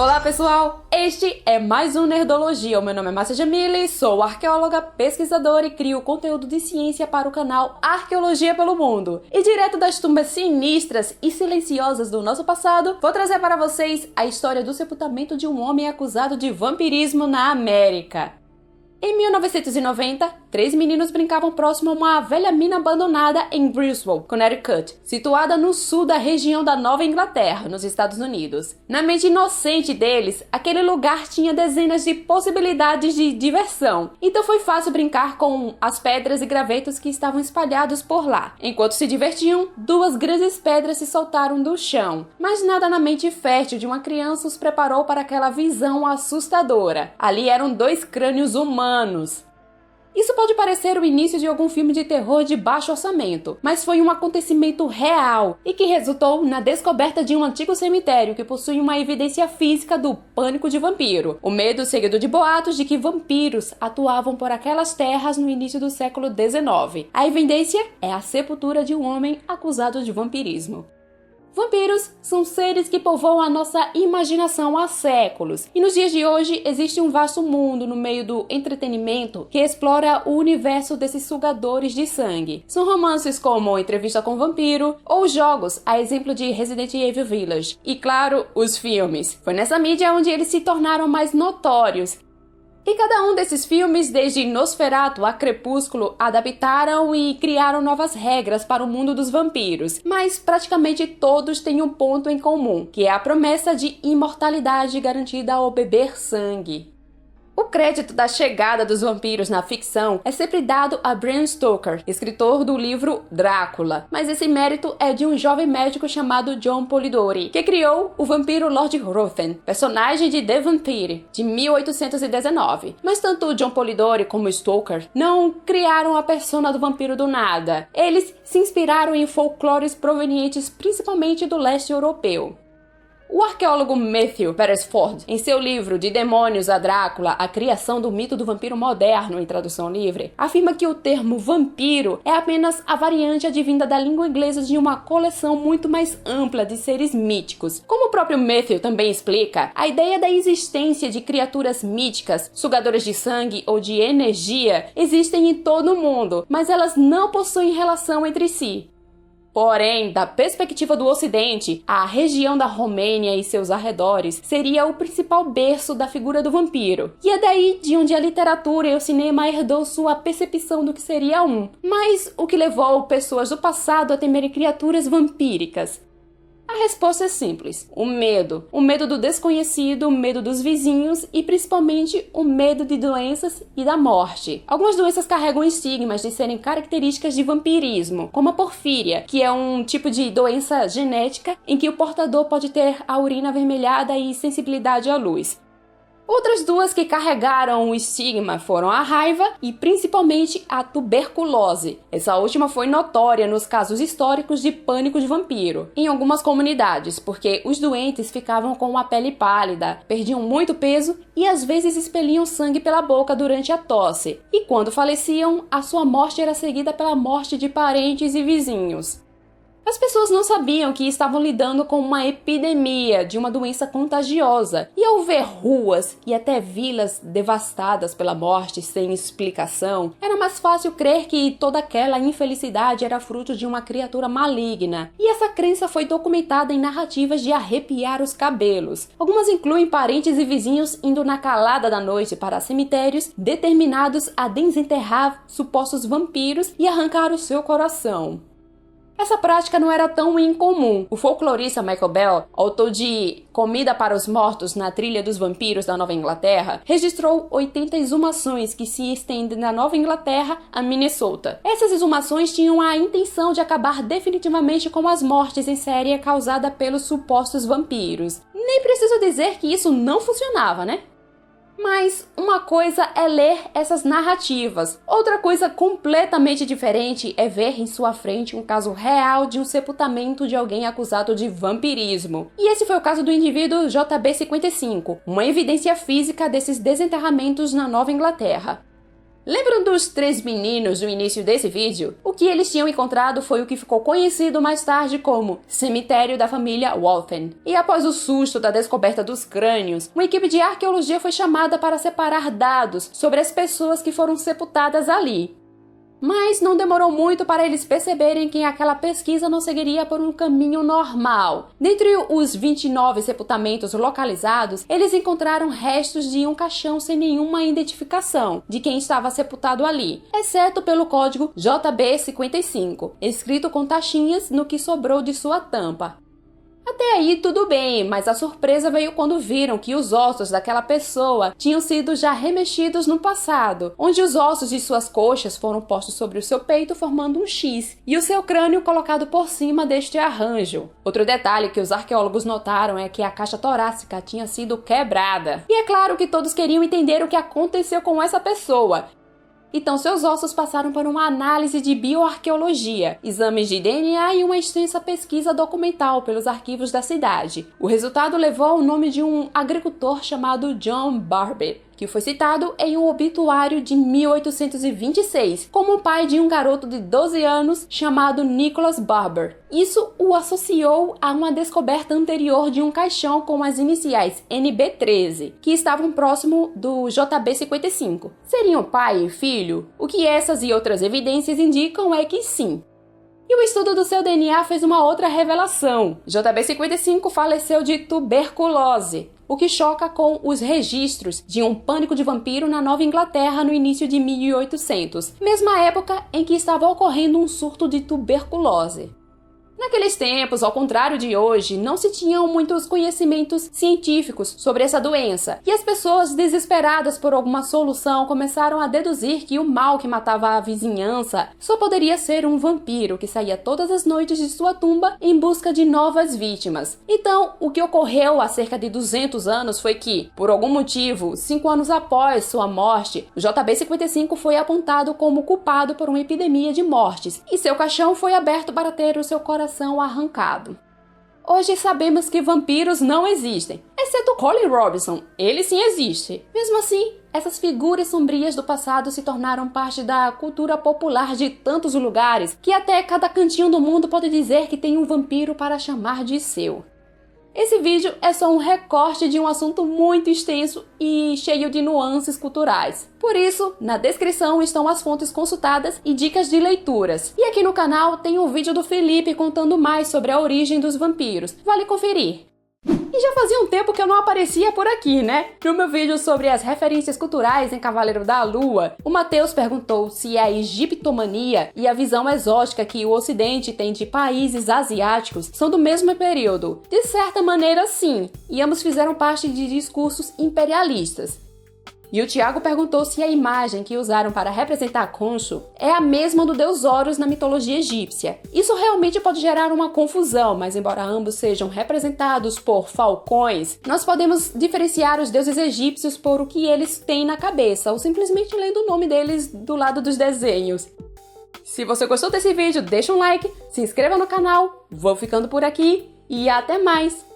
Olá pessoal, este é mais um Nerdologia. O meu nome é Márcia Jamile, sou arqueóloga, pesquisadora e crio conteúdo de ciência para o canal Arqueologia pelo Mundo. E direto das tumbas sinistras e silenciosas do nosso passado, vou trazer para vocês a história do sepultamento de um homem acusado de vampirismo na América. Em 1990, 3 meninos brincavam próximo a uma velha mina abandonada em Bristol, Connecticut, situada no sul da região da Nova Inglaterra, nos Estados Unidos. Na mente inocente deles, aquele lugar tinha dezenas de possibilidades de diversão, então foi fácil brincar com as pedras e gravetos que estavam espalhados por lá. Enquanto se divertiam, 2 grandes pedras se soltaram do chão, mas nada na mente fértil de uma criança os preparou para aquela visão assustadora. Ali eram 2 crânios humanos. Isso pode parecer o início de algum filme de terror de baixo orçamento, mas foi um acontecimento real e que resultou na descoberta de um antigo cemitério que possui uma evidência física do pânico de vampiro, o medo seguido de boatos de que vampiros atuavam por aquelas terras no início do século XIX. A evidência é a sepultura de um homem acusado de vampirismo. Vampiros são seres que povoam a nossa imaginação há séculos, e nos dias de hoje existe um vasto mundo no meio do entretenimento que explora o universo desses sugadores de sangue. São romances como Entrevista com o Vampiro ou jogos, a exemplo de Resident Evil Village, e claro, os filmes. Foi nessa mídia onde eles se tornaram mais notórios. E cada um desses filmes, desde Nosferatu a Crepúsculo, adaptaram e criaram novas regras para o mundo dos vampiros, mas praticamente todos têm um ponto em comum, que é a promessa de imortalidade garantida ao beber sangue. O crédito da chegada dos vampiros na ficção é sempre dado a Bram Stoker, escritor do livro Drácula, mas esse mérito é de um jovem médico chamado John Polidori, que criou o vampiro Lord Ruthven, personagem de The Vampire, de 1819. Mas tanto John Polidori como Stoker não criaram a persona do vampiro do nada. Eles se inspiraram em folclores provenientes principalmente do leste europeu. O arqueólogo Matthew Beresford, em seu livro De Demônios a Drácula, a criação do mito do vampiro moderno em tradução livre, afirma que o termo vampiro é apenas a variante advinda da língua inglesa de uma coleção muito mais ampla de seres míticos. Como o próprio Matthew também explica, a ideia da existência de criaturas míticas, sugadoras de sangue ou de energia, existem em todo o mundo, mas elas não possuem relação entre si. Porém, da perspectiva do Ocidente, a região da Romênia e seus arredores seria o principal berço da figura do vampiro. E é daí de onde a literatura e o cinema herdou sua percepção do que seria um. Mas o que levou pessoas do passado a temerem criaturas vampíricas? A resposta é simples: o medo. O medo do desconhecido, o medo dos vizinhos e principalmente o medo de doenças e da morte. Algumas doenças carregam estigmas de serem características de vampirismo, como a porfíria, que é um tipo de doença genética em que o portador pode ter a urina avermelhada e sensibilidade à luz. Outras 2 que carregaram o estigma foram a raiva e principalmente a tuberculose. Essa última foi notória nos casos históricos de pânico de vampiro em algumas comunidades, porque os doentes ficavam com a pele pálida, perdiam muito peso e às vezes expeliam sangue pela boca durante a tosse. E quando faleciam, a sua morte era seguida pela morte de parentes e vizinhos. As pessoas não sabiam que estavam lidando com uma epidemia de uma doença contagiosa, e ao ver ruas e até vilas devastadas pela morte sem explicação, era mais fácil crer que toda aquela infelicidade era fruto de uma criatura maligna, e essa crença foi documentada em narrativas de arrepiar os cabelos. Algumas incluem parentes e vizinhos indo na calada da noite para cemitérios determinados a desenterrar supostos vampiros e arrancar o seu coração. Essa prática não era tão incomum. O folclorista Michael Bell, autor de Comida para os Mortos na Trilha dos Vampiros da Nova Inglaterra, registrou 80 exumações que se estendem da Nova Inglaterra a Minnesota. Essas exumações tinham a intenção de acabar definitivamente com as mortes em série causadas pelos supostos vampiros. Nem preciso dizer que isso não funcionava, né? Mas uma coisa é ler essas narrativas, outra coisa completamente diferente é ver em sua frente um caso real de um sepultamento de alguém acusado de vampirismo. E esse foi o caso do indivíduo JB55, uma evidência física desses desenterramentos na Nova Inglaterra. Lembram dos 3 meninos do início desse vídeo? O que eles tinham encontrado foi o que ficou conhecido mais tarde como Cemitério da Família Walton. E após o susto da descoberta dos crânios, uma equipe de arqueologia foi chamada para separar dados sobre as pessoas que foram sepultadas ali. Mas não demorou muito para eles perceberem que aquela pesquisa não seguiria por um caminho normal. Dentre os 29 sepultamentos localizados, eles encontraram restos de um caixão sem nenhuma identificação de quem estava sepultado ali, exceto pelo código JB55, escrito com taxinhas no que sobrou de sua tampa. Até aí tudo bem, mas a surpresa veio quando viram que os ossos daquela pessoa tinham sido já remexidos no passado, onde os ossos de suas coxas foram postos sobre o seu peito formando um X, e o seu crânio colocado por cima deste arranjo. Outro detalhe que os arqueólogos notaram é que a caixa torácica tinha sido quebrada. E é claro que todos queriam entender o que aconteceu com essa pessoa. Então seus ossos passaram por uma análise de bioarqueologia, exames de DNA e uma extensa pesquisa documental pelos arquivos da cidade. O resultado levou ao nome de um agricultor chamado John Barber, que foi citado em um obituário de 1826 como o pai de um garoto de 12 anos chamado Nicholas Barber. Isso o associou a uma descoberta anterior de um caixão com as iniciais NB13, que estavam próximo do JB55. Seriam pai e filho? O que essas e outras evidências indicam é que sim. E o estudo do seu DNA fez uma outra revelação. JB55 faleceu de tuberculose, o que choca com os registros de um pânico de vampiro na Nova Inglaterra no início de 1800, mesma época em que estava ocorrendo um surto de tuberculose. Naqueles tempos, ao contrário de hoje, não se tinham muitos conhecimentos científicos sobre essa doença, e as pessoas desesperadas por alguma solução começaram a deduzir que o mal que matava a vizinhança só poderia ser um vampiro que saía todas as noites de sua tumba em busca de novas vítimas. Então, o que ocorreu há cerca de 200 anos foi que, por algum motivo, 5 anos após sua morte, o JB55 foi apontado como culpado por uma epidemia de mortes, e seu caixão foi aberto para ter o seu coração arrancado. Hoje sabemos que vampiros não existem, exceto Colin Robinson, ele sim existe. Mesmo assim, essas figuras sombrias do passado se tornaram parte da cultura popular de tantos lugares que até cada cantinho do mundo pode dizer que tem um vampiro para chamar de seu. Esse vídeo é só um recorte de um assunto muito extenso e cheio de nuances culturais. Por isso, na descrição estão as fontes consultadas e dicas de leituras. E aqui no canal tem um vídeo do Felipe contando mais sobre a origem dos vampiros. Vale conferir. E já fazia um tempo que eu não aparecia por aqui, né? No meu vídeo sobre as referências culturais em Cavaleiro da Lua, o Matheus perguntou se a egiptomania e a visão exótica que o Ocidente tem de países asiáticos são do mesmo período. De certa maneira, sim, e ambos fizeram parte de discursos imperialistas. E o Thiago perguntou se a imagem que usaram para representar Khonshu é a mesma do deus Horus na mitologia egípcia. Isso realmente pode gerar uma confusão, mas embora ambos sejam representados por falcões, nós podemos diferenciar os deuses egípcios por o que eles têm na cabeça, ou simplesmente lendo o nome deles do lado dos desenhos. Se você gostou desse vídeo, deixa um like, se inscreva no canal, vou ficando por aqui e até mais!